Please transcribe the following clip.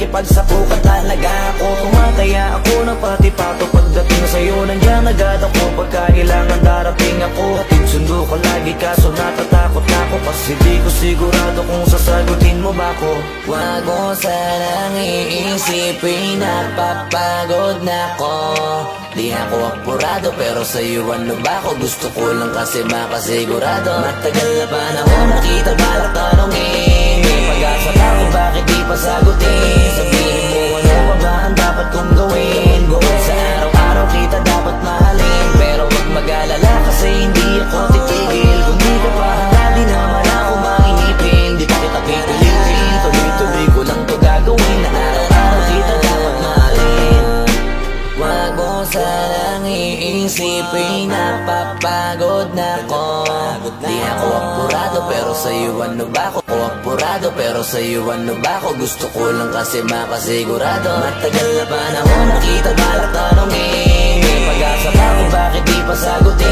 makikipagsapukan talaga ako. Tumataya ako ng pati pato pagdating sa'yo. Nandiyan agad ako pagkailangan darating ako. Hatid sundo ko lagi kaso natatakot ako, kasi di ko sigurado kung sasagutin mo ba ko. Wag mo sanang iisipin, napapagod na ko. Di ako apurado pero sa'yo ano ba ko? Gusto ko lang kasi makasigurado. Matagal na panahon nakita balak tanongin, may pag-asa ba kung bakit di pa sagutin? Sabihin mo ano ba ba ang dapat kong gawin? Bukod sa araw-araw kita dapat mahalin, pero wag mag-alala kasi hindi ako titigil. Kung di ka pa handa di naman ako maingipin. Di pa kita pipilitin, tuloy-tuloy ko lang to gagawin. Na araw-araw kita dapat mahalin. Wag mo sanang iisipin, napapagod na ko. Di ako apurado pero sa'yo ano ba ko? Ako apurado pero sa'yo ano ba ko? Gusto ko lang kasi makasigurado. Matagal na panahon nakita balak tanongin, may pag-asa ba kung bakit di pa sagutin?